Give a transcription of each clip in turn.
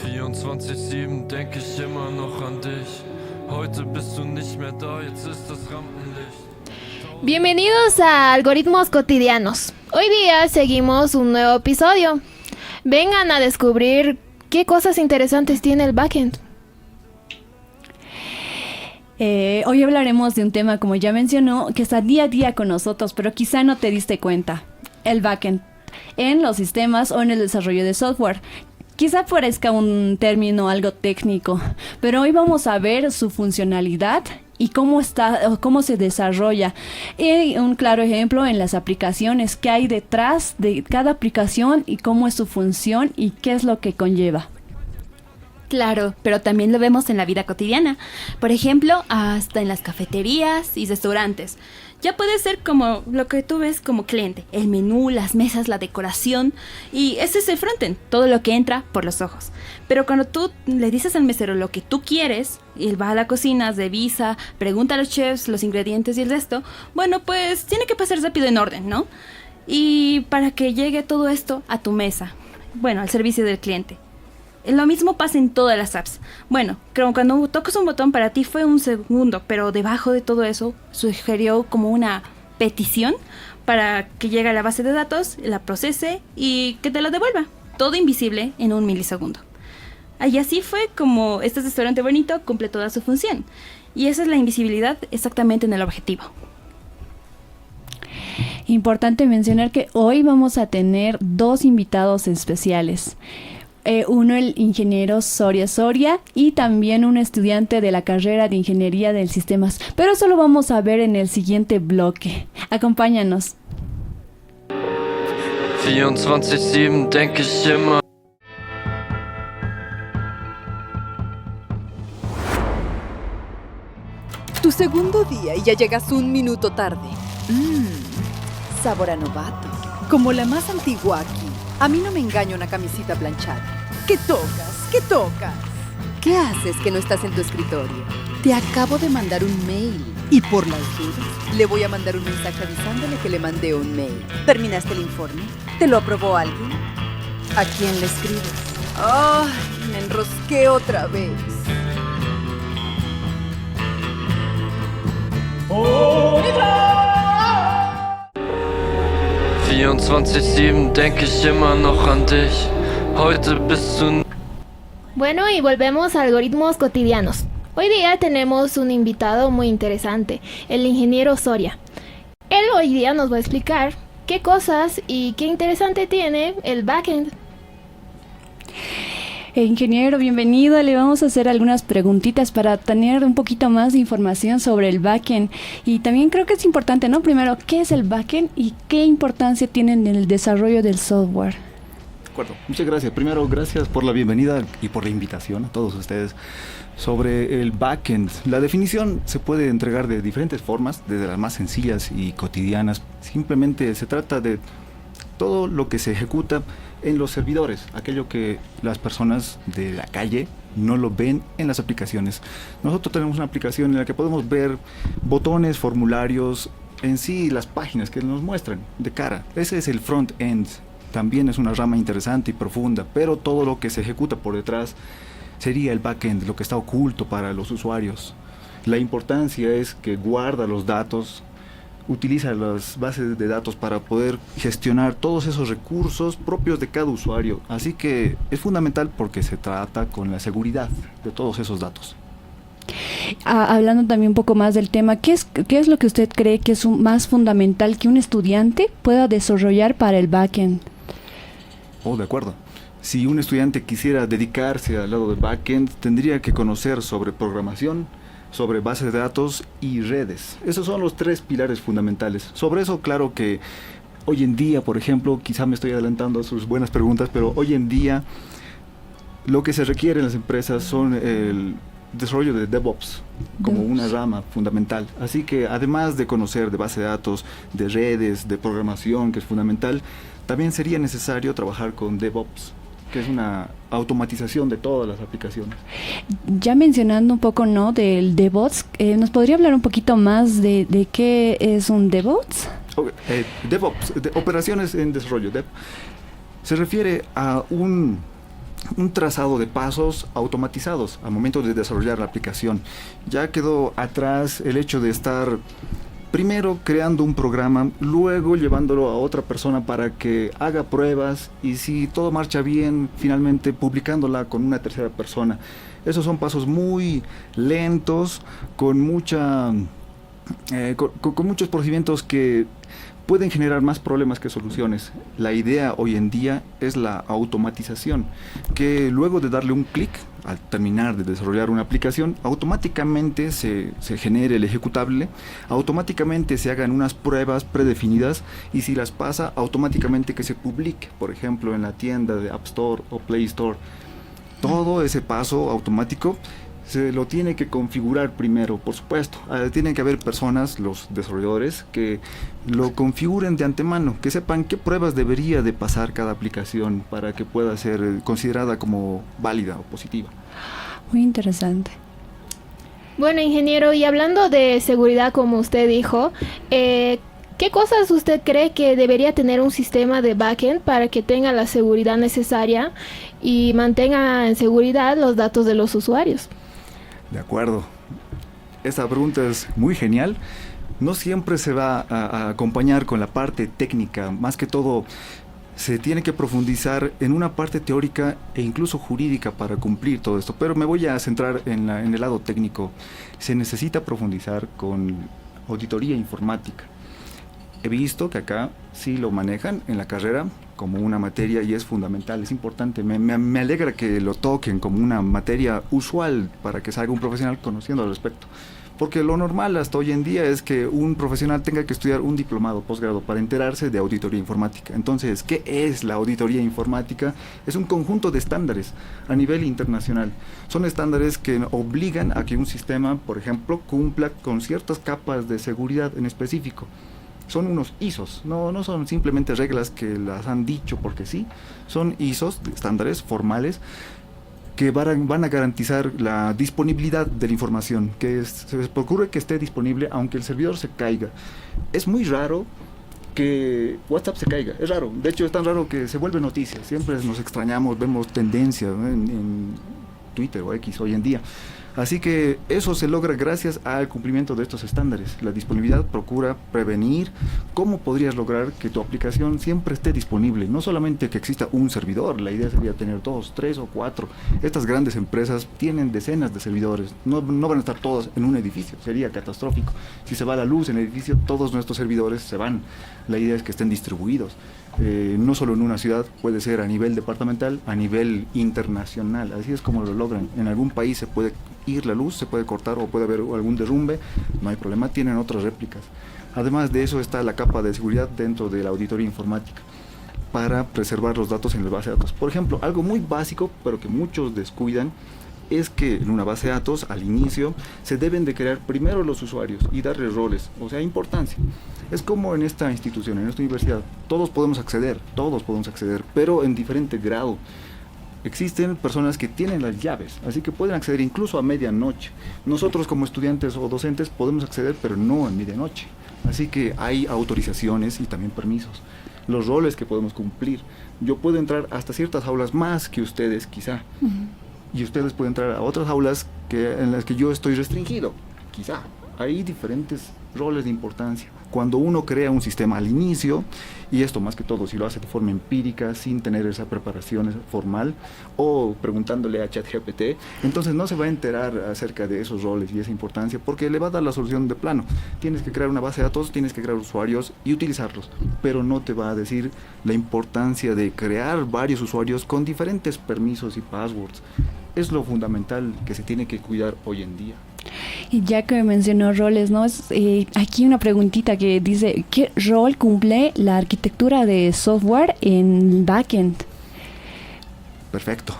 24/7 denke ich immer noch an dich. Heute bist du nicht mehr da, jetzt ist das Rampenlicht. Bienvenidos a Algoritmos Cotidianos. Hoy día seguimos un nuevo episodio. Vengan a descubrir qué cosas interesantes tiene el backend. Hoy hablaremos de un tema, como ya mencionó, que está día a día con nosotros, pero quizá no te diste cuenta. El backend, en los sistemas o en el desarrollo de software. Quizá parezca un término algo técnico, pero hoy vamos a ver su funcionalidad y cómo se desarrolla. Y un claro ejemplo en las aplicaciones, qué hay detrás de cada aplicación y cómo es su función y qué es lo que conlleva. Claro, pero también lo vemos en la vida cotidiana. Por ejemplo, hasta en las cafeterías y restaurantes. Ya puede ser como lo que tú ves como cliente. El menú, las mesas, la decoración. Y ese es el frontend, todo lo que entra por los ojos. Pero cuando tú le dices al mesero lo que tú quieres, y él va a la cocina, revisa, pregunta a los chefs los ingredientes y el resto, bueno, pues tiene que pasar rápido en orden, ¿no? Y para que llegue todo esto a tu mesa, bueno, al servicio del cliente. Lo mismo pasa en todas las apps. Bueno, creo que cuando tocas un botón para ti fue un segundo, pero debajo de todo eso sugirió como una petición para que llegue a la base de datos, la procese y que te la devuelva. Todo invisible en un milisegundo. Y así fue como este restaurante bonito cumple toda su función. Y esa es la invisibilidad exactamente en el objetivo. Importante mencionar que hoy vamos a tener dos invitados especiales. Uno, el ingeniero Soria y también un estudiante de la carrera de Ingeniería de Sistemas. Pero eso lo vamos a ver en el siguiente bloque. Acompáñanos. 24/7 denke ich immer. Tu segundo día y ya llegas un minuto tarde. Sabor a novato. Como la más antigua aquí. A mí no me engaña una camisita planchada. ¿Qué tocas? ¿Qué tocas? ¿Qué haces que no estás en tu escritorio? Te acabo de mandar un mail. Y por las dudas, le voy a mandar un mensaje avisándole que le mandé un mail. ¿Terminaste el informe? ¿Te lo aprobó alguien? ¿A quién le escribes? ¡Ay! Me enrosqué otra vez. 24/7 denke ich immer noch an dich. Heute bist du. Bueno, y volvemos a Algoritmos Cotidianos. Hoy día tenemos un invitado muy interesante, el ingeniero Soria. Él hoy día nos va a explicar qué cosas y qué interesante tiene el backend. Ingeniero, bienvenido. Le vamos a hacer algunas preguntitas para tener un poquito más de información sobre el backend. Y también creo que es importante, ¿no? Primero, ¿qué es el backend y qué importancia tiene en el desarrollo del software? De acuerdo, muchas gracias. Primero, gracias por la bienvenida y por la invitación a todos ustedes sobre el backend. La definición se puede entregar de diferentes formas, desde las más sencillas y cotidianas. Simplemente se trata de todo lo que se ejecuta en los servidores, aquello que las personas de la calle no lo ven en las aplicaciones. Nosotros tenemos una aplicación en la que podemos ver botones, formularios, en sí las páginas que nos muestran de cara. Ese es el front-end. También es una rama interesante y profunda, pero todo lo que se ejecuta por detrás sería el backend, lo que está oculto para los usuarios. La importancia es que guarda los datos, utiliza las bases de datos para poder gestionar todos esos recursos propios de cada usuario. Así que es fundamental porque se trata con la seguridad de todos esos datos. Hablando también un poco más del tema, ¿qué es lo que usted cree que es más fundamental que un estudiante pueda desarrollar para el backend? De acuerdo. Si un estudiante quisiera dedicarse al lado del backend, tendría que conocer sobre programación, sobre bases de datos y redes. Esos son los tres pilares fundamentales. Sobre eso, claro que hoy en día, por ejemplo, quizá me estoy adelantando a sus buenas preguntas, pero hoy en día lo que se requiere en las empresas son el desarrollo de DevOps como una rama fundamental. Así que además de conocer de base de datos, de redes, de programación, que es fundamental, también sería necesario trabajar con DevOps, que es una automatización de todas las aplicaciones. Ya mencionando un poco, ¿no?, del DevOps, ¿nos podría hablar un poquito más de qué es un DevOps? DevOps, operaciones en desarrollo. Se refiere a un un trazado de pasos automatizados al momento de desarrollar la aplicación. Ya quedó atrás el hecho de estar primero creando un programa, luego llevándolo a otra persona para que haga pruebas y si todo marcha bien, finalmente publicándola con una tercera persona. Esos son pasos muy lentos, con muchos procedimientos que pueden generar más problemas que soluciones. La idea hoy en día es la automatización, que luego de darle un clic, al terminar de desarrollar una aplicación, automáticamente se genere el ejecutable, automáticamente se hagan unas pruebas predefinidas y si las pasa, automáticamente que se publique, por ejemplo, en la tienda de App Store o Play Store. Todo ese paso automático se lo tiene que configurar primero, por supuesto. Tienen que haber personas, los desarrolladores, que lo configuren de antemano, que sepan qué pruebas debería de pasar cada aplicación para que pueda ser considerada como válida o positiva. Muy interesante. Bueno, ingeniero, y hablando de seguridad, como usted dijo, ¿qué cosas usted cree que debería tener un sistema de backend para que tenga la seguridad necesaria y mantenga en seguridad los datos de los usuarios? De acuerdo. Esta pregunta es muy genial. No siempre se va a acompañar con la parte técnica. Más que todo, se tiene que profundizar en una parte teórica e incluso jurídica para cumplir todo esto. Pero me voy a centrar en el lado técnico. Se necesita profundizar con auditoría informática. He visto que acá sí lo manejan en la carrera como una materia y es fundamental, es importante. Me alegra que lo toquen como una materia usual para que salga un profesional conociendo al respecto. Porque lo normal hasta hoy en día es que un profesional tenga que estudiar un diplomado posgrado para enterarse de auditoría informática. Entonces, ¿qué es la auditoría informática? Es un conjunto de estándares a nivel internacional. Son estándares que obligan a que un sistema, por ejemplo, cumpla con ciertas capas de seguridad en específico. Son unos ISOs, no son simplemente reglas que las han dicho porque sí, son ISOs, estándares formales, que van a garantizar la disponibilidad de la información, que se procure que esté disponible aunque el servidor se caiga. Es muy raro que WhatsApp se caiga, es raro, de hecho es tan raro que se vuelve noticia, siempre nos extrañamos, vemos tendencias, ¿no? en Twitter o X hoy en día. Así que eso se logra gracias al cumplimiento de estos estándares. La disponibilidad procura prevenir cómo podrías lograr que tu aplicación siempre esté disponible. No solamente que exista un servidor, la idea sería tener 2, 3 o 4. Estas grandes empresas tienen decenas de servidores. No van a estar todos en un edificio, sería catastrófico. Si se va la luz en el edificio, todos nuestros servidores se van. La idea es que estén distribuidos. No solo en una ciudad, puede ser a nivel departamental, a nivel internacional. Así es como lo logran. En algún país se puede ir la luz, se puede cortar o puede haber algún derrumbe, no hay problema, tienen otras réplicas. Además de eso está la capa de seguridad dentro de la auditoría informática para preservar los datos en la base de datos. Por ejemplo, algo muy básico, pero que muchos descuidan, es que en una base de datos, al inicio, se deben de crear primero los usuarios y darle roles, o sea, importancia. Es como en esta institución, en esta universidad, todos podemos acceder, pero en diferente grado. Existen personas que tienen las llaves, así que pueden acceder incluso a medianoche. Nosotros como estudiantes o docentes podemos acceder, pero no a medianoche. Así que hay autorizaciones y también permisos. Los roles que podemos cumplir. Yo puedo entrar hasta ciertas aulas más que ustedes, quizá. Y ustedes pueden entrar a otras aulas en las que yo estoy restringido, quizá. Hay diferentes roles de importancia. Cuando uno crea un sistema al inicio, y esto más que todo si lo hace de forma empírica, sin tener esa preparación formal, o preguntándole a ChatGPT, entonces no se va a enterar acerca de esos roles y esa importancia, porque le va a dar la solución de plano. Tienes que crear una base de datos, tienes que crear usuarios y utilizarlos, pero no te va a decir la importancia de crear varios usuarios con diferentes permisos y passwords. Es lo fundamental que se tiene que cuidar hoy en día. Y ya que mencionó roles, ¿no? Aquí una preguntita que dice, ¿qué rol cumple la arquitectura de software en backend? Perfecto.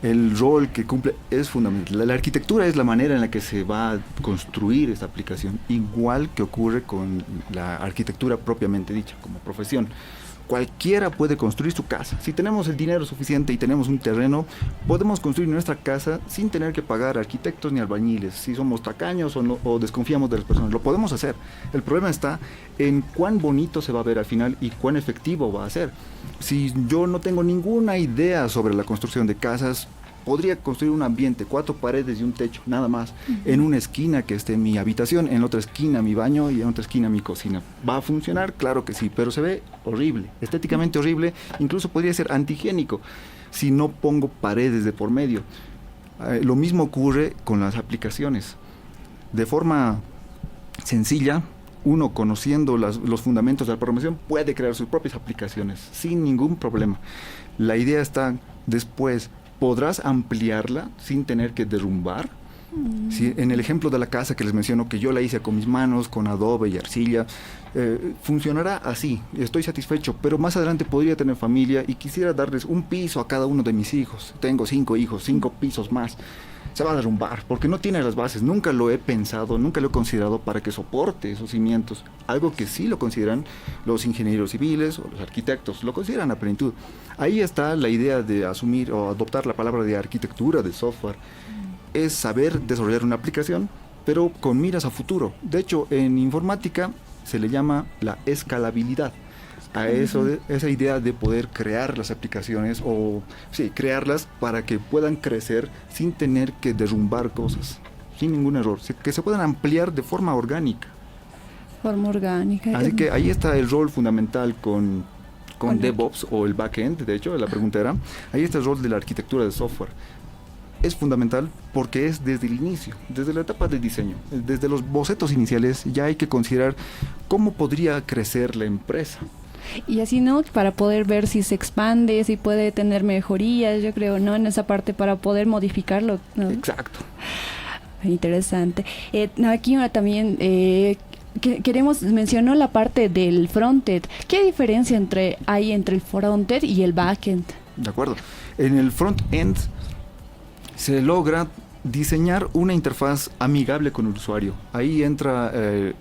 El rol que cumple es fundamental. La arquitectura es la manera en la que se va a construir esta aplicación, igual que ocurre con la arquitectura propiamente dicha, como profesión. cualquiera puede construir su casa. Si tenemos el dinero suficiente y tenemos un terreno, podemos construir nuestra casa sin tener que pagar arquitectos ni albañiles. Si somos tacaños o desconfiamos de las personas, lo podemos hacer. El problema está en cuán bonito se va a ver al final y cuán efectivo va a ser. Si yo no tengo ninguna idea sobre la construcción de casas, podría construir un ambiente, 4 paredes y un techo, nada más. En una esquina que esté mi habitación, en otra esquina mi baño y en otra esquina mi cocina. ¿Va a funcionar? Claro que sí, pero se ve horrible, estéticamente horrible, incluso podría ser antihigiénico si no pongo paredes de por medio. Lo mismo ocurre con las aplicaciones. De forma sencilla, uno conociendo los fundamentos de la programación puede crear sus propias aplicaciones sin ningún problema. La idea está después. ¿Podrás ampliarla sin tener que derrumbar? Si en el ejemplo de la casa que les menciono, que yo la hice con mis manos, con adobe y arcilla, funcionará así, estoy satisfecho, pero más adelante podría tener familia y quisiera darles un piso a cada uno de mis hijos. Tengo 5 hijos, 5 pisos más. Se va a derrumbar porque no tiene las bases. Nunca lo he pensado, nunca lo he considerado para que soporte esos cimientos. Algo que sí lo consideran los ingenieros civiles o los arquitectos, lo consideran a plenitud. Ahí está la idea de asumir o adoptar la palabra de arquitectura de software. Es saber desarrollar una aplicación, pero con miras a futuro. De hecho, en informática se le llama la escalabilidad. A esa idea de poder crear las aplicaciones o crearlas para que puedan crecer sin tener que derrumbar cosas, sin ningún error, que se puedan ampliar de forma orgánica. Forma orgánica. Así que ahí está el rol fundamental con DevOps o el backend. De hecho, la pregunta era, ahí está el rol de la arquitectura de software. Es fundamental porque es desde el inicio, desde la etapa de diseño, desde los bocetos iniciales ya hay que considerar cómo podría crecer la empresa. Y así, ¿no? Para poder ver si se expande, si puede tener mejorías, yo creo, ¿no? En esa parte para poder modificarlo, ¿no? Exacto. Interesante. Aquí ahora también mencionó la parte del frontend. ¿Qué diferencia hay entre el frontend y el backend? De acuerdo. En el frontend se logra diseñar una interfaz amigable con el usuario. Ahí entra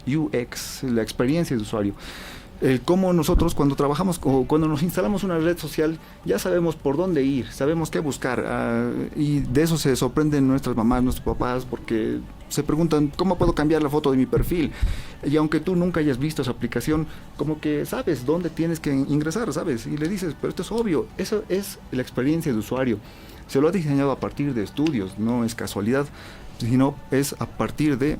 UX, la experiencia de usuario. Cómo nosotros cuando trabajamos o cuando nos instalamos una red social ya sabemos por dónde ir, sabemos qué buscar, y de eso se sorprenden nuestras mamás, nuestros papás, porque se preguntan ¿cómo puedo cambiar la foto de mi perfil? Y aunque tú nunca hayas visto esa aplicación, como que sabes dónde tienes que ingresar, ¿sabes? Y le dices, pero esto es obvio, eso es la experiencia de usuario. Se lo ha diseñado a partir de estudios, no es casualidad, sino es a partir de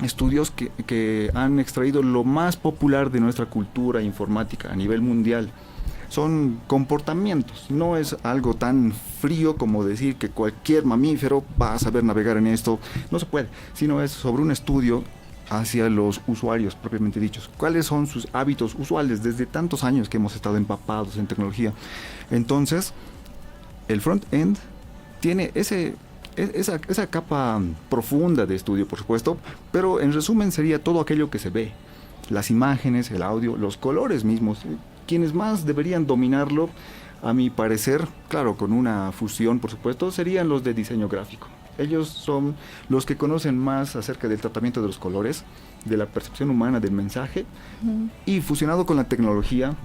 estudios que han extraído lo más popular de nuestra cultura informática a nivel mundial. Son comportamientos, no es algo tan frío como decir que cualquier mamífero va a saber navegar en esto, no se puede, sino es sobre un estudio hacia los usuarios propiamente dichos. ¿Cuáles son sus hábitos usuales desde tantos años que hemos estado empapados en tecnología? Entonces, el front-end tiene esa capa profunda de estudio, por supuesto, pero en resumen sería todo aquello que se ve, las imágenes, el audio, los colores mismos. Quienes más deberían dominarlo, a mi parecer, claro, con una fusión, por supuesto, serían los de diseño gráfico. Ellos son los que conocen más acerca del tratamiento de los colores, de la percepción humana del mensaje, y fusionado con la tecnología,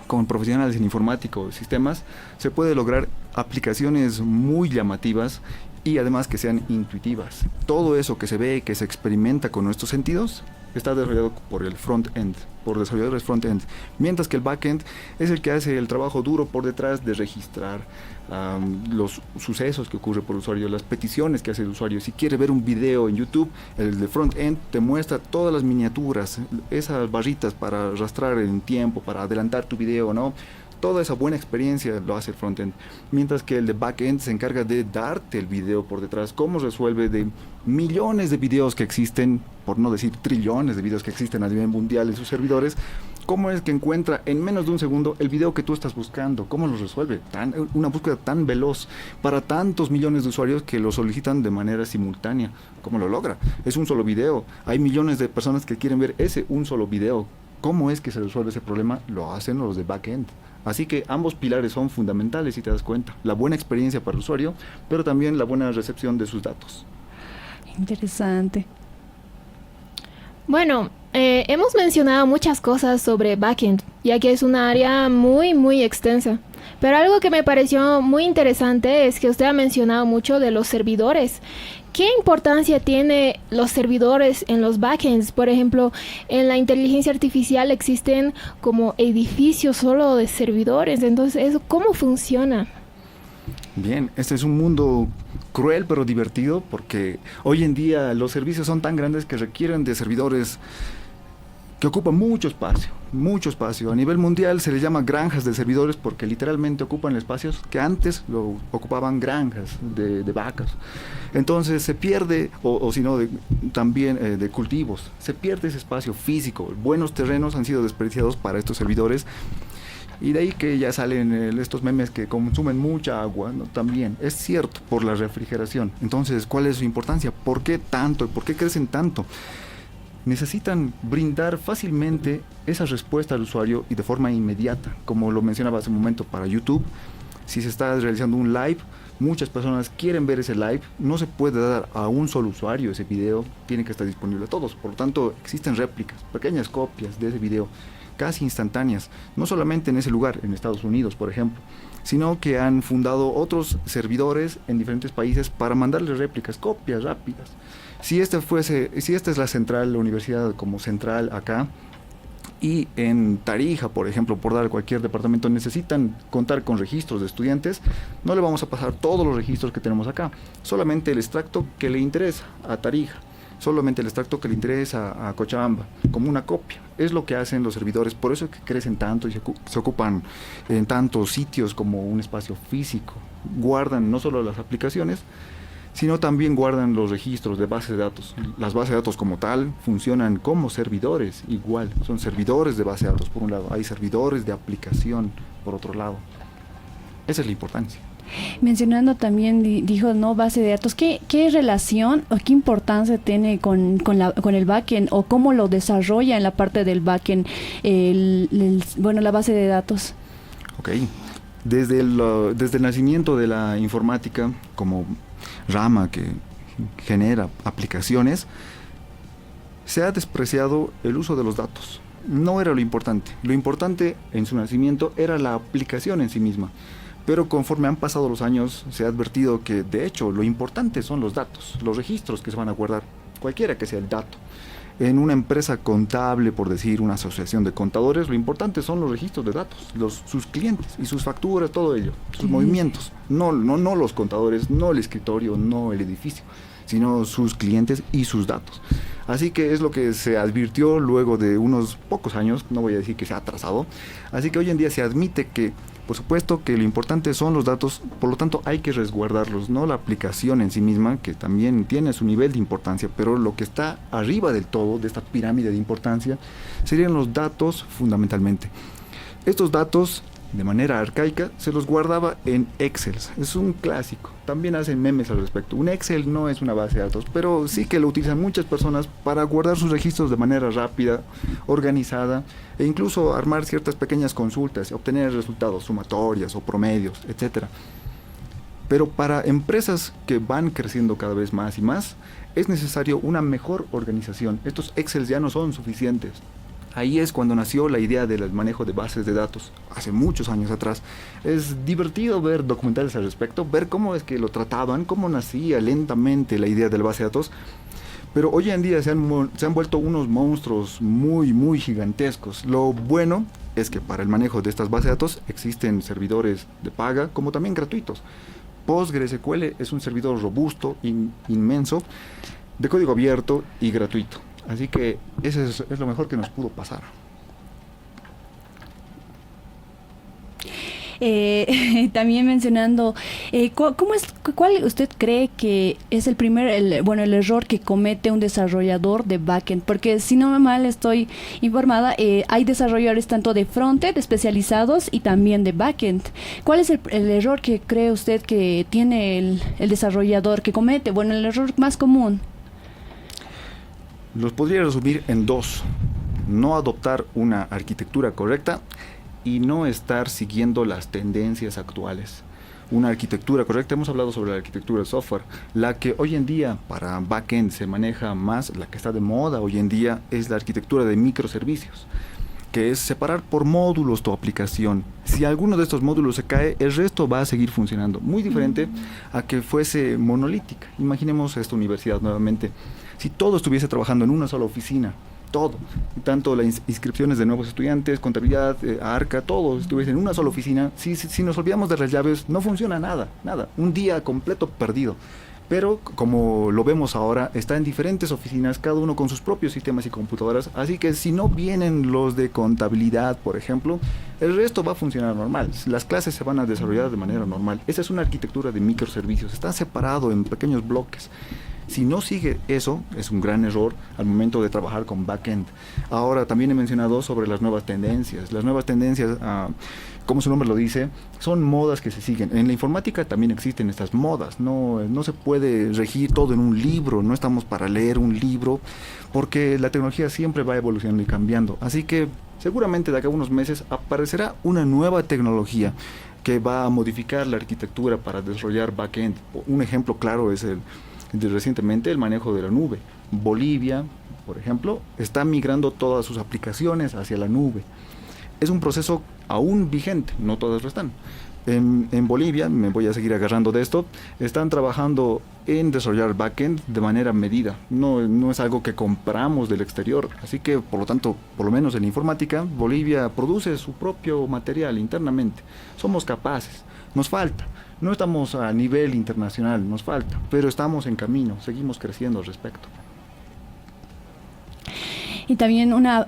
con profesionales en informático, sistemas, se puede lograr aplicaciones muy llamativas y además que sean intuitivas. Todo eso que se ve, que se experimenta con nuestros sentidos, está desarrollado por el front-end, por desarrolladores front-end, mientras que el back-end es el que hace el trabajo duro por detrás de registrar los sucesos que ocurre por el usuario, las peticiones que hace el usuario. Si quiere ver un video en YouTube, el de front-end te muestra todas las miniaturas, esas barritas para arrastrar en tiempo, para adelantar tu video, ¿no? Toda esa buena experiencia lo hace el frontend, mientras que el de backend se encarga de darte el video por detrás, cómo resuelve de millones de videos que existen, por no decir trillones de videos que existen a nivel mundial en sus servidores, cómo es que encuentra en menos de un segundo el video que tú estás buscando, cómo lo resuelve, una búsqueda tan veloz para tantos millones de usuarios que lo solicitan de manera simultánea, cómo lo logra. Es un solo video, hay millones de personas que quieren ver ese un solo video. ¿Cómo es que se resuelve ese problema? Lo hacen los de backend. Así que ambos pilares son fundamentales, si te das cuenta. La buena experiencia para el usuario, pero también la buena recepción de sus datos. Interesante. Bueno, Hemos mencionado muchas cosas sobre backend, ya que es una área muy, muy extensa. Pero algo que me pareció muy interesante es que usted ha mencionado mucho de los servidores. ¿Qué importancia tiene los servidores en los backends? Por ejemplo, en la inteligencia artificial existen como edificios solo de servidores. Entonces, ¿eso cómo funciona? Bien, este es un mundo cruel pero divertido porque hoy en día los servicios son tan grandes que requieren de servidores que ocupan mucho espacio, mucho espacio. A nivel mundial se les llama granjas de servidores porque literalmente ocupan espacios que antes lo ocupaban granjas de vacas. Entonces se pierde, o si no, también de cultivos, se pierde ese espacio físico. Buenos terrenos han sido desperdiciados para estos servidores. Y de ahí que ya salen estos memes que consumen mucha agua, ¿no? También es cierto, por la refrigeración. Entonces, ¿cuál es su importancia? ¿Por qué tanto? ¿Por qué crecen tanto? Necesitan brindar fácilmente esa respuesta al usuario y de forma inmediata. Como lo mencionaba hace un momento para YouTube, si se está realizando un live, muchas personas quieren ver ese live, no se puede dar a un solo usuario ese video, tiene que estar disponible a todos. Por lo tanto, existen réplicas, pequeñas copias de ese video, casi instantáneas, no solamente en ese lugar, en Estados Unidos, por ejemplo, sino que han fundado otros servidores en diferentes países para mandarles réplicas, copias rápidas. Si esta es la central, la universidad como central acá, y en Tarija, por ejemplo, por dar cualquier departamento, necesitan contar con registros de estudiantes, no le vamos a pasar todos los registros que tenemos acá, solamente el extracto que le interesa a Tarija, solamente el extracto que le interesa a Cochabamba, como una copia. Es lo que hacen los servidores, por eso es que crecen tanto y se ocupan en tantos sitios como un espacio físico. Guardan no solo las aplicaciones, sino también guardan los registros de bases de datos. Las bases de datos como tal funcionan como servidores, igual, son servidores de base de datos por un lado, hay servidores de aplicación por otro lado. Esa es la importancia. Mencionando también, dijo, no, base de datos, ¿qué relación o qué importancia tiene con el backend o cómo lo desarrolla en la parte del backend, la base de datos? Ok, desde el nacimiento de la informática como rama que genera aplicaciones, se ha despreciado el uso de los datos. No era lo importante en su nacimiento era la aplicación en sí misma. Pero conforme han pasado los años, se ha advertido que, de hecho, lo importante son los datos, los registros que se van a guardar, cualquiera que sea el dato. En una empresa contable, por decir, una asociación de contadores, lo importante son los registros de datos, sus clientes y sus facturas, todo ello, sus movimientos. No los contadores, no el escritorio, no el edificio, sino sus clientes y sus datos. Así que es lo que se advirtió luego de unos pocos años, no voy a decir que se ha atrasado. Así que hoy en día se admite que, por supuesto, que lo importante son los datos, por lo tanto hay que resguardarlos, no la aplicación en sí misma, que también tiene su nivel de importancia, pero lo que está arriba del todo, de esta pirámide de importancia, serían los datos fundamentalmente. Estos datos, de manera arcaica, se los guardaba en Excel. Es un clásico. También hacen memes al respecto. Un Excel no es una base de datos, pero sí que lo utilizan muchas personas para guardar sus registros de manera rápida, organizada, e incluso armar ciertas pequeñas consultas, obtener resultados, sumatorias o promedios, etc. Pero para empresas que van creciendo cada vez más y más, es necesario una mejor organización. Estos Excel ya no son suficientes. Ahí es cuando nació la idea del manejo de bases de datos, hace muchos años atrás. Es divertido ver documentales al respecto, ver cómo es que lo trataban, cómo nacía lentamente la idea de la base de datos. Pero hoy en día se han vuelto unos monstruos muy, muy gigantescos. Lo bueno es que para el manejo de estas bases de datos existen servidores de paga, como también gratuitos. PostgreSQL es un servidor robusto, inmenso, de código abierto y gratuito. Así que eso es lo mejor que nos pudo pasar. También mencionando, ¿cuál usted cree que es el error que comete un desarrollador de backend? Porque si no mal estoy informada, hay desarrolladores tanto de frontend especializados y también de backend. ¿Cuál es el error que cree usted que tiene el desarrollador que comete? Bueno, el error más común. Los podría resumir en dos: no adoptar una arquitectura correcta y no estar siguiendo las tendencias actuales. una arquitectura correcta. Hemos hablado sobre la arquitectura del software. La que hoy en día para backend se maneja más, la que está de moda hoy en día, es la arquitectura de microservicios, que es separar por módulos tu aplicación. Si alguno de estos módulos se cae, el resto va a seguir funcionando. Muy diferente a que fuese monolítica. Imaginemos esta universidad nuevamente. Si todo estuviese trabajando en una sola oficina, todo, tanto las inscripciones de nuevos estudiantes, contabilidad, arca, todo estuviese en una sola oficina, si nos olvidamos de las llaves, no funciona nada. Un día completo perdido. Pero como lo vemos ahora, está en diferentes oficinas, cada uno con sus propios sistemas y computadoras, así que si no vienen los de contabilidad, por ejemplo, el resto va a funcionar normal, las clases se van a desarrollar de manera normal. Esa es una arquitectura de microservicios, está separado en pequeños bloques. Si no sigue eso, es un gran error al momento de trabajar con backend. Ahora, también he mencionado sobre las nuevas tendencias. Las nuevas tendencias, como su nombre lo dice, son modas que se siguen. En la informática también existen estas modas. No se puede regir todo en un libro. No estamos para leer un libro, porque la tecnología siempre va evolucionando y cambiando. Así que seguramente de acá a unos meses aparecerá una nueva tecnología que va a modificar la arquitectura para desarrollar backend. Un ejemplo claro es recientemente el manejo de la nube. Bolivia, por ejemplo, está migrando todas sus aplicaciones hacia la nube. Es un proceso aún vigente, no todas lo están. En Bolivia, me voy a seguir agarrando de esto, están trabajando en desarrollar backend de manera medida. No es algo que compramos del exterior, así que por lo tanto, por lo menos en la informática, Bolivia produce su propio material internamente. Somos capaces, nos falta. No estamos a nivel internacional, nos falta, pero estamos en camino, seguimos creciendo al respecto. Y también una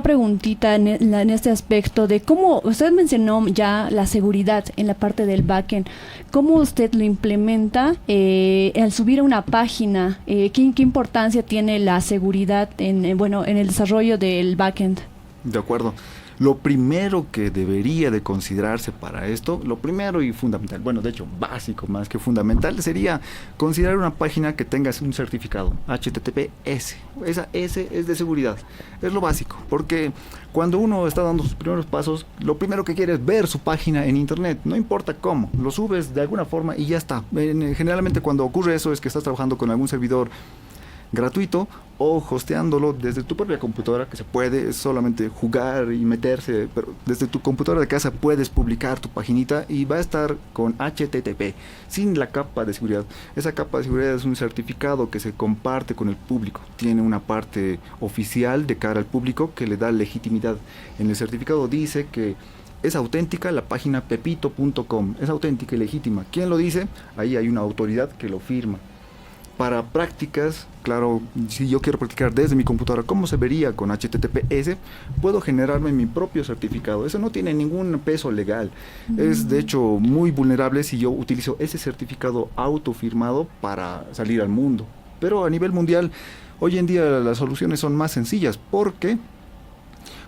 preguntita en este aspecto de cómo, usted mencionó ya la seguridad en la parte del backend, ¿cómo usted lo implementa al subir a una página? ¿Qué importancia tiene la seguridad en el desarrollo del backend? De acuerdo. Lo primero que debería de considerarse para esto, lo primero y fundamental, bueno, de hecho, básico más que fundamental, sería considerar una página que tenga un certificado HTTPS. Esa S es de seguridad, es lo básico, porque cuando uno está dando sus primeros pasos, lo primero que quiere es ver su página en internet, no importa cómo, lo subes de alguna forma y ya está. Generalmente cuando ocurre eso es que estás trabajando con algún servidor gratuito o hosteándolo desde tu propia computadora, que se puede, es solamente jugar y meterse, pero desde tu computadora de casa puedes publicar tu paginita y va a estar con HTTP, sin la capa de seguridad. Esa capa de seguridad es un certificado que se comparte con el público, tiene una parte oficial de cara al público que le da legitimidad. En el certificado dice que es auténtica la página pepito.com, es auténtica y legítima. ¿Quién lo dice? Ahí hay una autoridad que lo firma. Para prácticas, claro, si yo quiero practicar desde mi computadora cómo se vería con HTTPS, puedo generarme mi propio certificado. Eso no tiene ningún peso legal. Es de hecho muy vulnerable si yo utilizo ese certificado autofirmado para salir al mundo. Pero a nivel mundial, hoy en día las soluciones son más sencillas porque,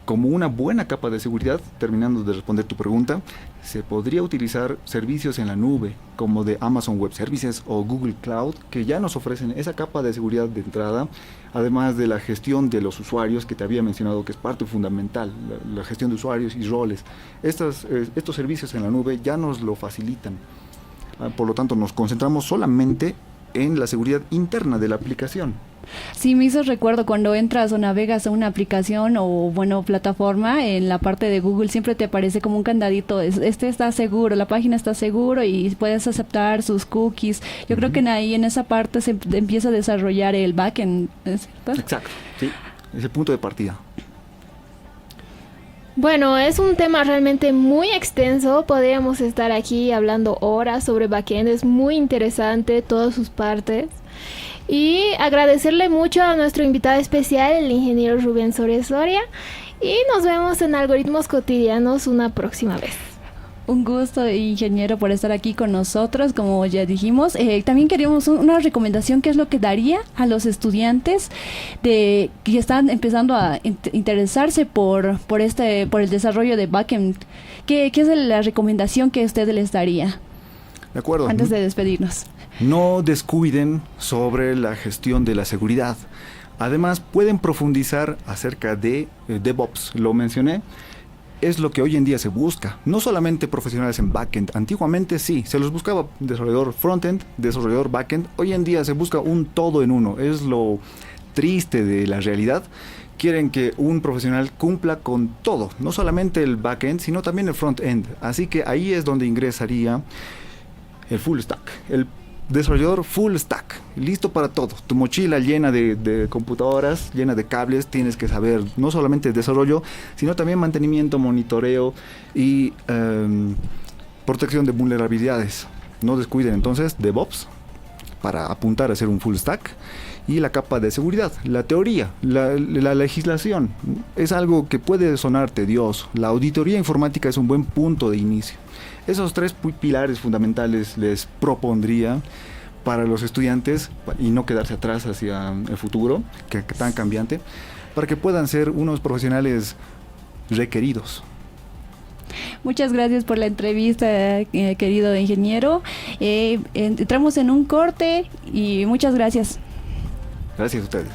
como una buena capa de seguridad, terminando de responder tu pregunta, se podría utilizar servicios en la nube, como de Amazon Web Services o Google Cloud, que ya nos ofrecen esa capa de seguridad de entrada, además de la gestión de los usuarios, que te había mencionado que es parte fundamental, la gestión de usuarios y roles. Estos servicios en la nube ya nos lo facilitan. Por lo tanto, nos concentramos solamente en la seguridad interna de la aplicación. Sí, me hizo recuerdo cuando entras o navegas a una aplicación o plataforma, en la parte de Google siempre te aparece como un candadito, este está seguro, la página está seguro y puedes aceptar sus cookies. Yo creo que ahí en esa parte se empieza a desarrollar el backend, ¿cierto? Exacto, sí, es el punto de partida. Bueno, es un tema realmente muy extenso, podríamos estar aquí hablando horas sobre backend, es muy interesante todas sus partes. Y agradecerle mucho a nuestro invitado especial, el ingeniero Rubén Soria. Y nos vemos en Algoritmos Cotidianos una próxima vez. Un gusto, ingeniero, por estar aquí con nosotros, como ya dijimos. También queríamos una recomendación, ¿qué es lo que daría a los estudiantes que están empezando a interesarse por el desarrollo de backend? ¿Qué es la recomendación que usted les daría? De acuerdo. Antes de despedirnos. No descuiden sobre la gestión de la seguridad. Además, pueden profundizar acerca de DevOps, lo mencioné. es lo que hoy en día se busca. No solamente profesionales en backend. Antiguamente sí, se los buscaba desarrollador frontend, desarrollador backend. Hoy en día se busca un todo en uno. Es lo triste de la realidad. Quieren que un profesional cumpla con todo, no solamente el backend, sino también el frontend. Así que ahí es donde ingresaría el full stack, el desarrollador full stack, listo para todo. Tu mochila llena de computadoras, llena de cables, tienes que saber no solamente desarrollo, sino también mantenimiento, monitoreo y protección de vulnerabilidades. No descuiden entonces DevOps para apuntar a ser un full stack. Y la capa de seguridad, la teoría, la legislación, es algo que puede sonar tedioso. La auditoría informática es un buen punto de inicio. Esos tres pilares fundamentales les propondría para los estudiantes y no quedarse atrás hacia el futuro, que tan cambiante, para que puedan ser unos profesionales requeridos. Muchas gracias por la entrevista, querido ingeniero. Entramos en un corte y muchas gracias. Gracias a ustedes.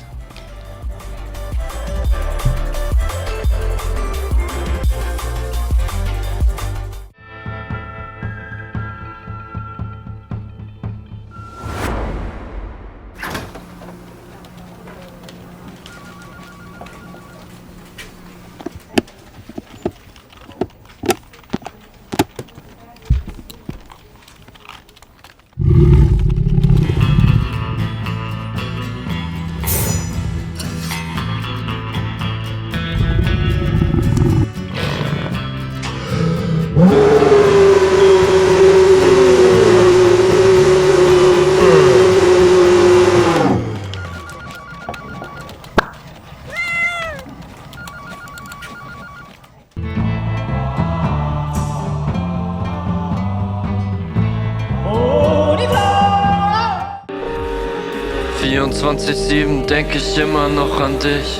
Denke ich immer noch an dich.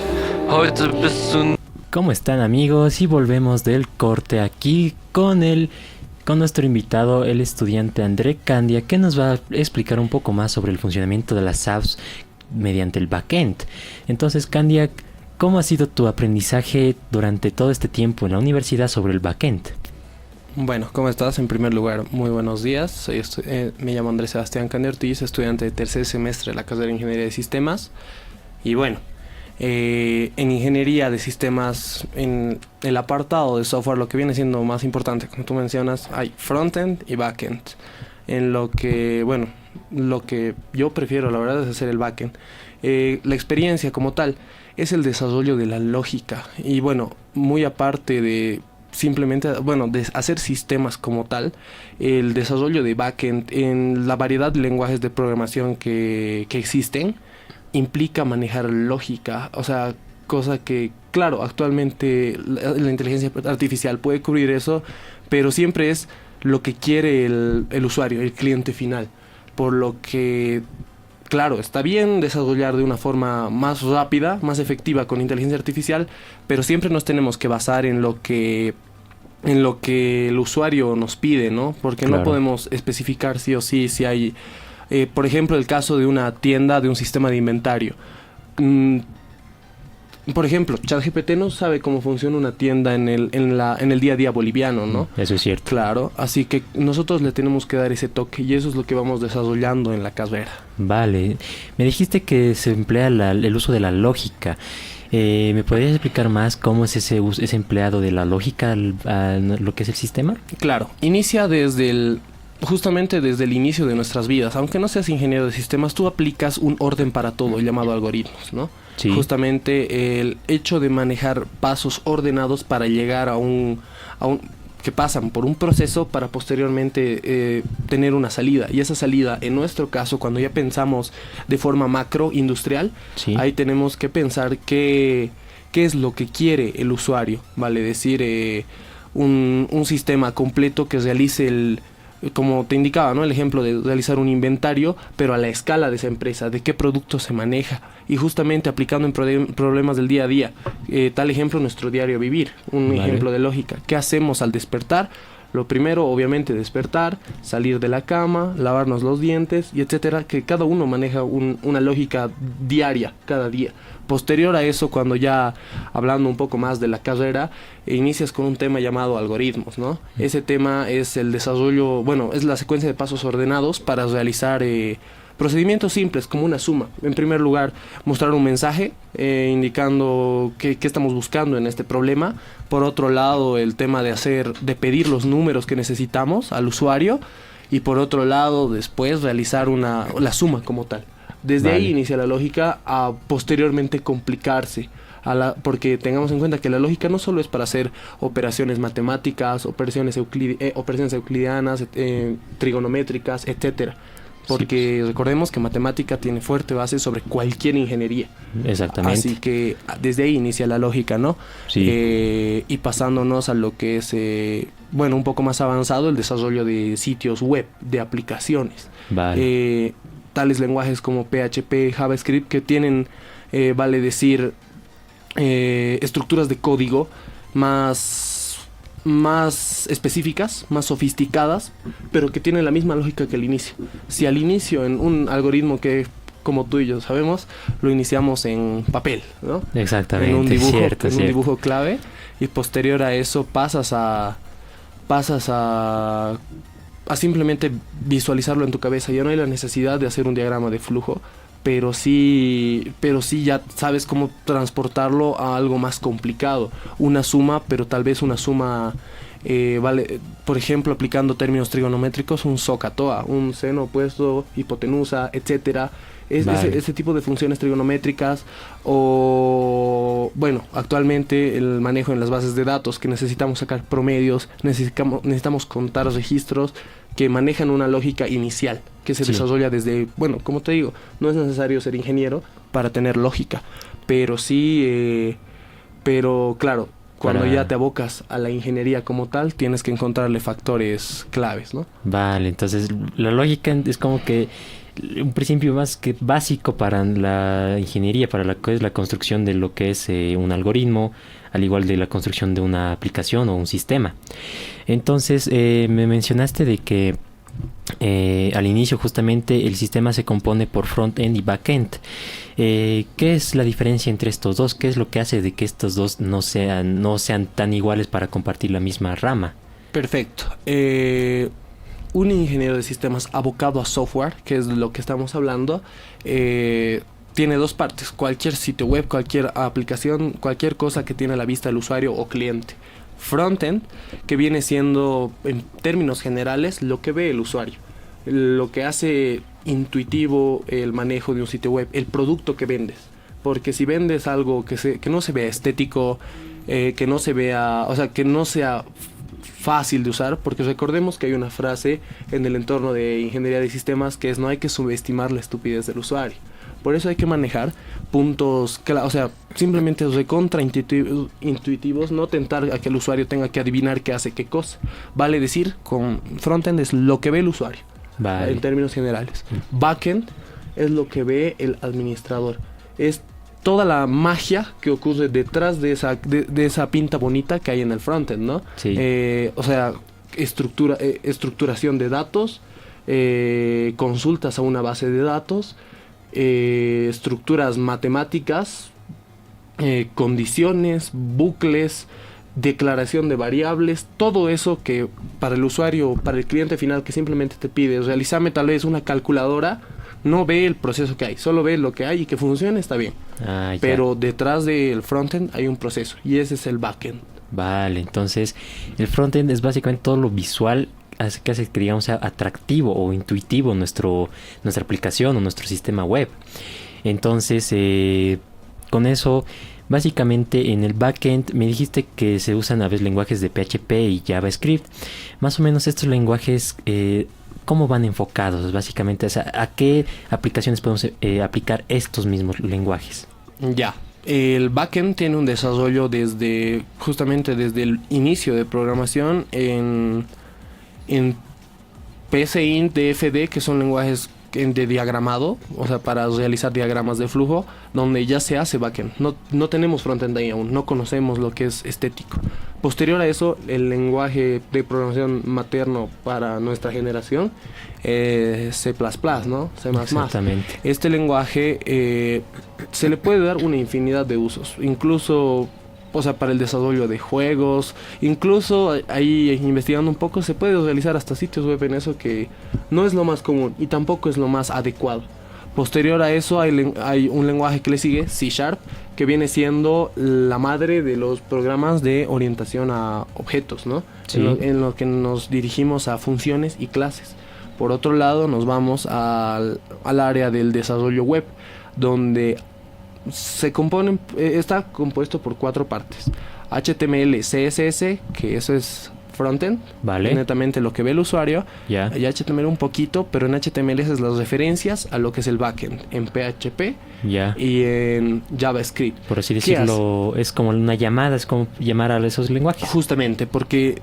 Heute bist du. ¿Cómo están, amigos? Y volvemos del corte aquí con nuestro invitado, el estudiante André Candia, que nos va a explicar un poco más sobre el funcionamiento de las apps mediante el backend. Entonces, Candia, ¿cómo ha sido tu aprendizaje durante todo este tiempo en la universidad sobre el backend? Bueno, ¿cómo estás? En primer lugar, muy buenos días. Me llamo Andrés Sebastián Candia Ortiz, estudiante de tercer semestre de la carrera de Ingeniería de Sistemas. Y bueno, en Ingeniería de Sistemas, en el apartado de software, lo que viene siendo más importante, como tú mencionas, hay frontend y backend. En lo que, bueno, lo que yo prefiero, la verdad, es hacer el backend. La experiencia como tal es el desarrollo de la lógica. Y bueno, muy aparte de simplemente, bueno, de hacer sistemas como tal, el desarrollo de backend en la variedad de lenguajes de programación que existen implica manejar lógica, o sea, cosa que, claro, actualmente la inteligencia artificial puede cubrir eso, pero siempre es lo que quiere el usuario, el cliente final, por lo que, claro, está bien desarrollar de una forma más rápida, más efectiva con inteligencia artificial, pero siempre nos tenemos que basar en lo que el usuario nos pide, ¿no? Porque claro, no podemos especificar sí o sí si hay, por ejemplo, el caso de una tienda, de un sistema de inventario. Por ejemplo, ChatGPT no sabe cómo funciona una tienda en el día a día boliviano, ¿no? Eso es cierto. Claro, así que nosotros le tenemos que dar ese toque y eso es lo que vamos desarrollando en la carrera. Vale. Me dijiste que se emplea el uso de la lógica. ¿Me podrías explicar más cómo es ese empleado de la lógica a lo que es el sistema? Claro, inicia justamente desde el inicio de nuestras vidas. Aunque no seas ingeniero de sistemas, tú aplicas un orden para todo, llamado algoritmos, ¿no? Sí. Justamente el hecho de manejar pasos ordenados para llegar a un que pasan por un proceso para posteriormente tener una salida. Y esa salida, en nuestro caso, cuando ya pensamos de forma macro industrial, sí, ahí tenemos que pensar qué es lo que quiere el usuario, vale decir, un sistema completo que realice como te indicaba, ¿no? El ejemplo de realizar un inventario, pero a la escala de esa empresa, de qué producto se maneja, y justamente aplicando en problemas del día a día. Tal ejemplo, nuestro diario vivir, un ejemplo de lógica. ¿Qué hacemos al despertar? Lo primero, obviamente, despertar, salir de la cama, lavarnos los dientes, y etcétera, que cada uno maneja una lógica diaria, cada día. Posterior a eso, cuando ya hablando un poco más de la carrera, inicias con un tema llamado algoritmos, ¿no? Ese tema es el desarrollo, bueno, es la secuencia de pasos ordenados para realizar procedimientos simples como una suma. En primer lugar, mostrar un mensaje indicando qué estamos buscando en este problema. Por otro lado, el tema de pedir los números que necesitamos al usuario. Y por otro lado, después realizar la suma como tal. Desde ahí inicia la lógica a posteriormente complicarse. Porque tengamos en cuenta que la lógica no solo es para hacer operaciones matemáticas, operaciones euclidianas, trigonométricas, etcétera. Porque recordemos que matemática tiene fuerte base sobre cualquier ingeniería. Exactamente. Así que desde ahí inicia la lógica, ¿no? Sí. Y pasándonos a lo que es, un poco más avanzado, el desarrollo de sitios web, de aplicaciones. Vale. Tales lenguajes como PHP, JavaScript, que tienen, vale decir, estructuras de código más específicas, más sofisticadas, pero que tienen la misma lógica que el inicio. Si al inicio en un algoritmo que, como tú y yo sabemos, lo iniciamos en papel, ¿no? Exactamente, en un dibujo, cierto. un dibujo clave, y posterior a eso pasas a simplemente visualizarlo en tu cabeza. Ya no hay la necesidad de hacer un diagrama de flujo, pero sí ya sabes cómo transportarlo a algo más complicado. Una suma, pero tal vez una suma, por ejemplo, aplicando términos trigonométricos, un SOHCAHTOA, un seno opuesto, hipotenusa, etcétera. Ese tipo de funciones trigonométricas, o actualmente el manejo en las bases de datos, que necesitamos sacar promedios, necesitamos contar registros que manejan una lógica inicial que se desarrolla desde, como te digo, no es necesario ser ingeniero para tener lógica, pero sí, claro, cuando ya te abocas a la ingeniería como tal, tienes que encontrarle factores claves, ¿no? Vale, entonces la lógica es como que un principio más que básico para la ingeniería, para la que es la construcción de lo que es un algoritmo, al igual de la construcción de una aplicación o un sistema. Entonces, me mencionaste de que al inicio justamente el sistema se compone por front-end y back-end. ¿Qué es la diferencia entre estos dos? ¿Qué es lo que hace de que estos dos no sean tan iguales para compartir la misma rama? Perfecto. Un ingeniero de sistemas abocado a software, que es de lo que estamos hablando, tiene dos partes: cualquier sitio web, cualquier aplicación, cualquier cosa que tiene a la vista el usuario o cliente. Frontend, que viene siendo, en términos generales, lo que ve el usuario, lo que hace intuitivo el manejo de un sitio web, el producto que vendes. Porque si vendes algo que no se vea estético, que no se vea, que no sea fácil de usar, porque recordemos que hay una frase en el entorno de ingeniería de sistemas que es: no hay que subestimar la estupidez del usuario. Por eso hay que manejar puntos, simplemente recontra intuitivos, no tentar a que el usuario tenga que adivinar qué hace qué cosa. Vale decir, con frontend es lo que ve el usuario, en términos generales. Backend es lo que ve el administrador. Es toda la magia que ocurre detrás de esa pinta bonita que hay en el frontend, ¿no? Sí. Estructuración de datos, consultas a una base de datos, estructuras matemáticas, condiciones, bucles, declaración de variables, todo eso que para el usuario, para el cliente final que simplemente te pide: realizame tal vez una calculadora, no ve el proceso que hay, solo ve lo que hay y que funcione, está bien. Pero detrás del frontend hay un proceso, y ese es el backend. Vale, entonces el frontend es básicamente todo lo visual que hace que, digamos, sea atractivo o intuitivo nuestra aplicación o nuestro sistema web. Entonces, con eso, básicamente en el backend me dijiste que se usan a veces lenguajes de PHP y JavaScript. Más o menos estos lenguajes, ¿cómo van enfocados? Básicamente, ¿a qué aplicaciones podemos aplicar estos mismos lenguajes? Ya. El backend tiene un desarrollo justamente desde el inicio de programación en PSINT, DFD, que son lenguajes de diagramado, para realizar diagramas de flujo, donde ya se hace backend. No tenemos frontend ahí aún, no conocemos lo que es estético. Posterior a eso, el lenguaje de programación materno para nuestra generación es C++, ¿no? C++. Exactamente. Este lenguaje se le puede dar una infinidad de usos, incluso, o sea, para el desarrollo de juegos, incluso ahí investigando un poco se puede realizar hasta sitios web en eso, que no es lo más común y tampoco es lo más adecuado. Posterior a eso hay un lenguaje que le sigue, C#, que viene siendo la madre de los programas de orientación a objetos, ¿no? Sí. En lo que nos dirigimos a funciones y clases. Por otro lado, nos vamos al área del desarrollo web, donde está compuesto por 4 partes. HTML, CSS, que eso es frontend, Vale. netamente lo que ve el usuario, Ya. y HTML un poquito, pero en HTML esas las referencias a lo que es el backend, en PHP Ya. y en JavaScript. Por así ¿Qué decirlo, es como una llamada, es como llamar a esos lenguajes. Justamente, porque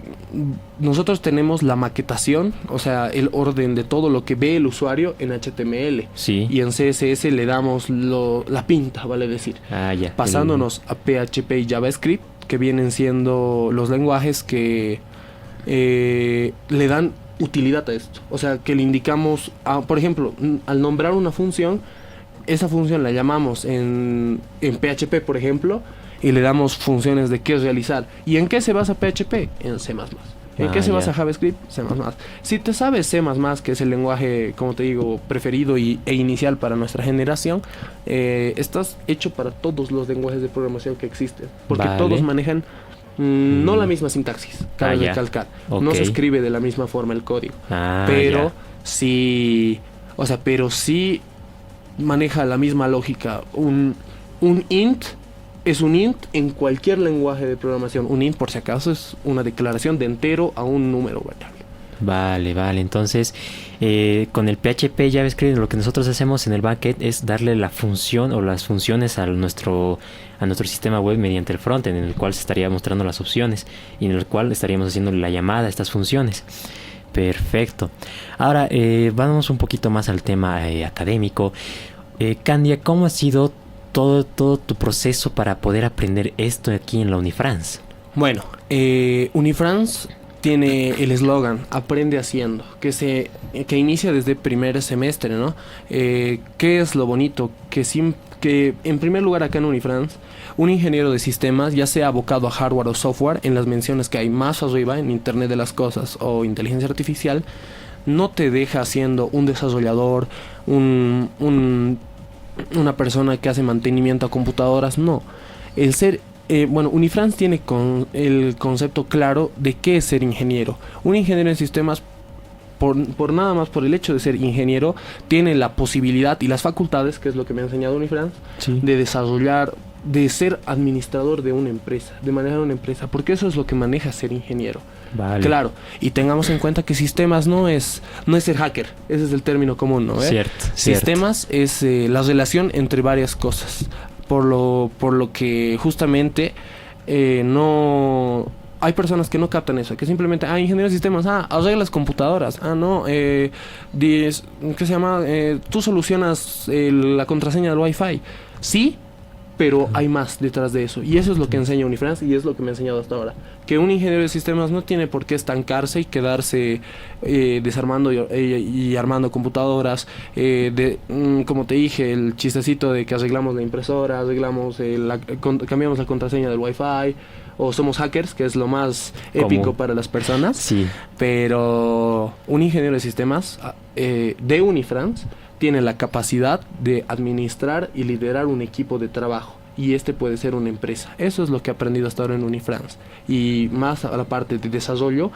nosotros tenemos la maquetación, o sea, el orden de todo lo que ve el usuario en HTML. Sí. Y en CSS le damos la pinta, vale decir. Ah, ya. Pasándonos a PHP y JavaScript, que vienen siendo los lenguajes que le dan utilidad a esto. O sea, que le indicamos, por ejemplo, al nombrar una función, esa función la llamamos en PHP, por ejemplo, y le damos funciones de qué realizar. ¿Y en qué se basa PHP? En C++. ¿En qué se basa JavaScript? C++. Si te sabes C++, que es el lenguaje, como te digo, preferido e inicial para nuestra generación, estás hecho para todos los lenguajes de programación que existen. Porque Vale. todos manejan no la misma sintaxis, cabe ya. recalcar. Ok. No se escribe de la misma forma el código. ya. Pero sí, o sea, pero sí maneja la misma lógica. Un int es un int en cualquier lenguaje de programación. Un int, por si acaso, es una declaración de entero a un número variable. Vale, vale. Entonces, con el PHP y JavaScript, lo que nosotros hacemos en el backend es darle la función o las funciones a nuestro sistema web mediante el frontend, en el cual se estaría mostrando las opciones y en el cual estaríamos haciendo la llamada a estas funciones. Perfecto. Ahora, vamos un poquito más al tema académico. Candia, ¿cómo ha sido todo tu proceso para poder aprender esto aquí en la Unifrance? Bueno, Unifrance tiene el eslogan Aprende haciendo, que inicia desde primer semestre, ¿no? ¿Qué es lo bonito? Que en primer lugar acá en Unifrance, un ingeniero de sistemas, ya sea abocado a hardware o software, en las menciones que hay más arriba, en Internet de las Cosas o inteligencia artificial, no te deja siendo un desarrollador, una persona que hace mantenimiento a computadoras, no. El ser Unifrance tiene el concepto claro de qué es ser ingeniero. Un ingeniero de sistemas, por nada más por el hecho de ser ingeniero, tiene la posibilidad y las facultades, que es lo que me ha enseñado Unifrance, Sí. de desarrollar, de ser administrador de una empresa, de manejar una empresa, porque eso es lo que maneja ser ingeniero. Vale. Claro, y tengamos en cuenta que sistemas no es ser hacker, ese es el término común, ¿no? Cierto. Sistemas es la relación entre varias cosas, por lo que justamente no hay personas que no captan eso, que simplemente ingeniero de sistemas, arreglas computadoras, no, ¿qué se llama? Tú solucionas la contraseña del Wi-Fi, sí, pero hay más detrás de eso, y eso es lo que enseña Unifrance y es lo que me ha enseñado hasta ahora, que un ingeniero de sistemas no tiene por qué estancarse y quedarse desarmando y armando computadoras, como te dije, el chistecito de que arreglamos la impresora, cambiamos la contraseña del Wi-Fi, o somos hackers, que es lo más épico para las personas. Sí. Pero un ingeniero de sistemas de Unifrance tiene la capacidad de administrar y liderar un equipo de trabajo, y este puede ser una empresa. Eso es lo que he aprendido hasta ahora en Unifrance, y más a la parte de desarrollo,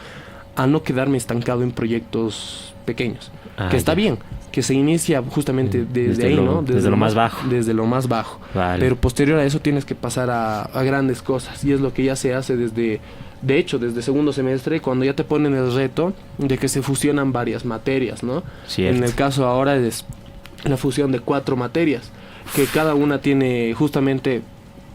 a no quedarme estancado en proyectos pequeños, que está bien, que se inicia justamente desde ahí, ¿no? Desde lo más bajo. Desde lo más bajo. Vale. Pero posterior a eso tienes que pasar a grandes cosas, y es lo que ya se hace desde segundo semestre, cuando ya te ponen el reto de que se fusionan varias materias, ¿no? Cierto. En el caso ahora es la fusión de 4 materias, que cada una tiene justamente,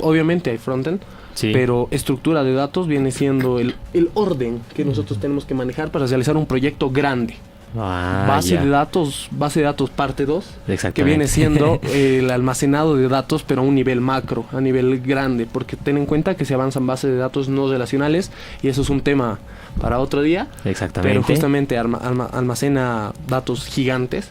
obviamente hay frontend, Sí. pero estructura de datos viene siendo el orden que nosotros tenemos que manejar para realizar un proyecto grande. Base de datos parte 2, que Exactamente. viene siendo el almacenado de datos, pero a un nivel macro, a nivel grande, porque ten en cuenta que se avanzan bases de datos no relacionales, y eso es un tema para otro día. Exactamente. Pero justamente almacena datos gigantes.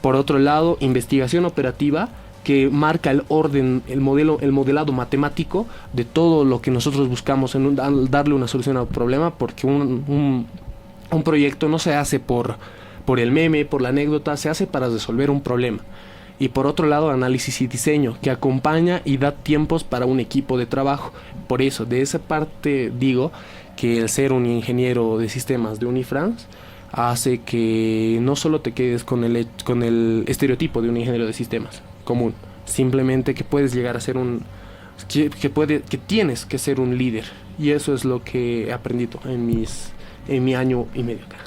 Por otro lado, investigación operativa, que marca el orden, el modelado matemático de todo lo que nosotros buscamos en darle una solución al problema, porque un proyecto no se hace por el meme, por la anécdota, se hace para resolver un problema. Y por otro lado, análisis y diseño, que acompaña y da tiempos para un equipo de trabajo. Por eso, de esa parte digo que el ser un ingeniero de sistemas de Unifrance hace que no solo te quedes con el estereotipo de un ingeniero de sistemas común, simplemente que puedes llegar a ser que tienes que ser un líder. Y eso es lo que he aprendido en mi año y medio acá.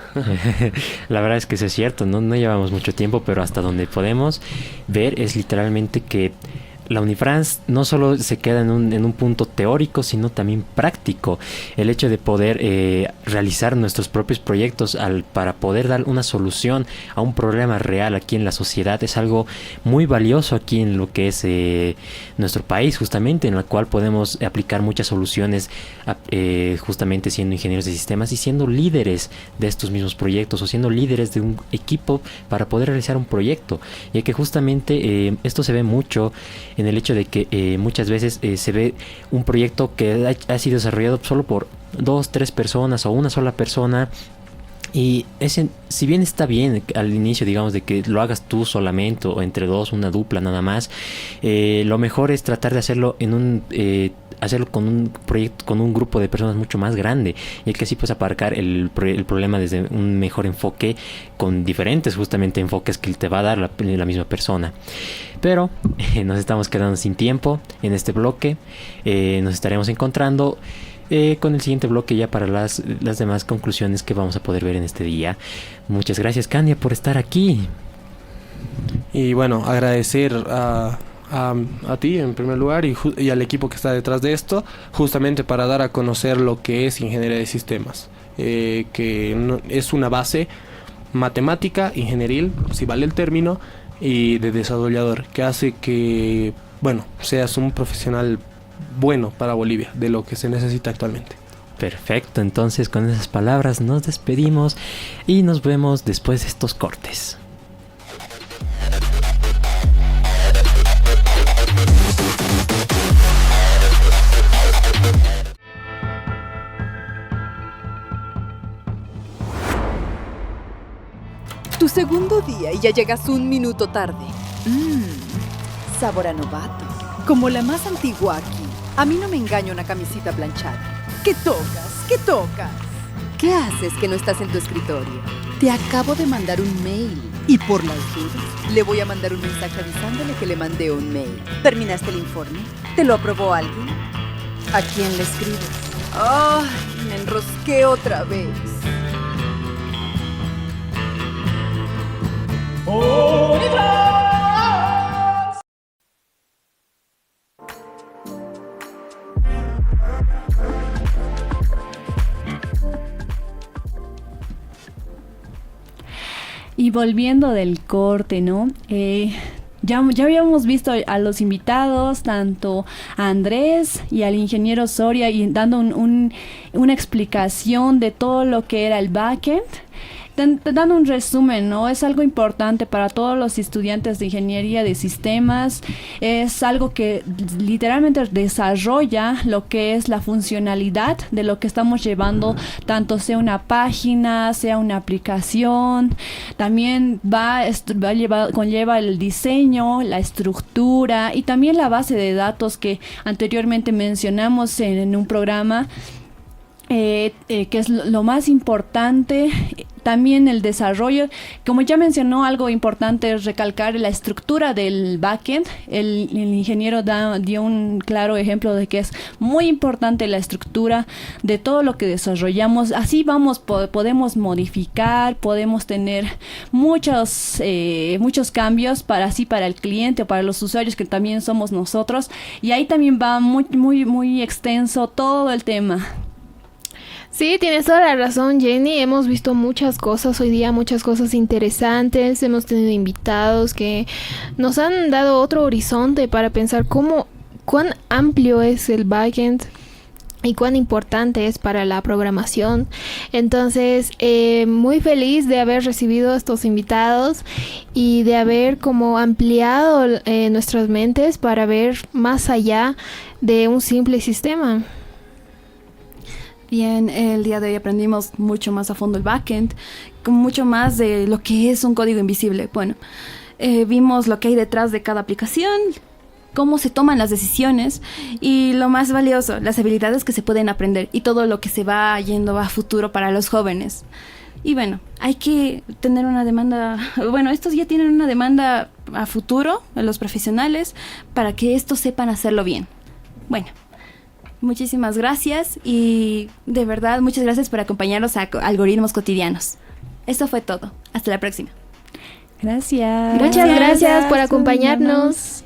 La verdad es que eso es cierto, no llevamos mucho tiempo, pero hasta donde podemos ver es literalmente que la Unifrance no solo se queda en un punto teórico, sino también práctico. El hecho de poder realizar nuestros propios proyectos para poder dar una solución a un problema real aquí en la sociedad es algo muy valioso aquí en lo que es nuestro país, justamente, en la cual podemos aplicar muchas soluciones justamente siendo ingenieros de sistemas y siendo líderes de estos mismos proyectos, o siendo líderes de un equipo para poder realizar un proyecto, ya que justamente esto se ve mucho en el hecho de que muchas veces se ve un proyecto que ha sido desarrollado solo por 2, 3 personas o una sola persona. Y si bien está bien al inicio, digamos, de que lo hagas tú solamente o entre dos, una dupla nada más, lo mejor es tratar de hacerlo hacerlo con un proyecto, con un grupo de personas mucho más grande, y que así pues aparcar el problema desde un mejor enfoque, con diferentes justamente enfoques que te va a dar la misma persona. Pero nos estamos quedando sin tiempo en este bloque. Nos estaremos encontrando con el siguiente bloque ya para las demás conclusiones que vamos a poder ver en este día. Muchas gracias, Candia, por estar aquí. Y bueno, agradecer a ti en primer lugar y al equipo que está detrás de esto, justamente para dar a conocer lo que es ingeniería de sistemas, que es una base matemática, ingenieril, si vale el término, y de desarrollador, que hace que, bueno, seas un profesional bueno para Bolivia, de lo que se necesita actualmente. Perfecto, entonces con esas palabras nos despedimos y nos vemos después de estos cortes. Tu segundo día y ya llegas 1 minuto tarde. Sabor a novato. Como la más antigua aquí. A mí no me engaña una camisita planchada. ¿Qué tocas? ¿Qué tocas? ¿Qué haces que no estás en tu escritorio? Te acabo de mandar un mail. Y por las dudas, le voy a mandar un mensaje avisándole que le mandé un mail. ¿Terminaste el informe? ¿Te lo aprobó alguien? ¿A quién le escribes? ¡Ay! Me enrosqué otra vez. Y volviendo del corte, ¿no? Ya habíamos visto a los invitados, tanto a Andrés y al ingeniero Soria, y dando una explicación de todo lo que era el backend. Dando un resumen, ¿no? Es algo importante para todos los estudiantes de ingeniería de sistemas. Es algo que literalmente desarrolla lo que es la funcionalidad de lo que estamos llevando, tanto sea una página, sea una aplicación. También conlleva el diseño, la estructura y también la base de datos que anteriormente mencionamos en un programa. Que es lo más importante. También el desarrollo, como ya mencionó, algo importante es recalcar la estructura del backend. El ingeniero dio un claro ejemplo de que es muy importante la estructura de todo lo que desarrollamos. Así podemos modificar, podemos tener muchos cambios para el cliente o para los usuarios, que también somos nosotros. Y ahí también va muy extenso todo el tema. Sí, tienes toda la razón, Jenny. Hemos visto muchas cosas hoy día, muchas cosas interesantes. Hemos tenido invitados que nos han dado otro horizonte para pensar cuán amplio es el backend y cuán importante es para la programación. Entonces, muy feliz de haber recibido a estos invitados y de haber como ampliado nuestras mentes para ver más allá de un simple sistema. Bien, el día de hoy aprendimos mucho más a fondo el backend, con mucho más de lo que es un código invisible. Bueno, vimos lo que hay detrás de cada aplicación, cómo se toman las decisiones y lo más valioso, las habilidades que se pueden aprender y todo lo que se va yendo a futuro para los jóvenes. Y bueno, hay que tener una demanda, bueno, estos ya tienen una demanda a futuro, a los profesionales, para que estos sepan hacerlo bien. Bueno. Muchísimas gracias y de verdad muchas gracias por acompañarnos a Algoritmos Cotidianos. Esto fue todo. Hasta la próxima. Gracias. Muchas gracias por acompañarnos.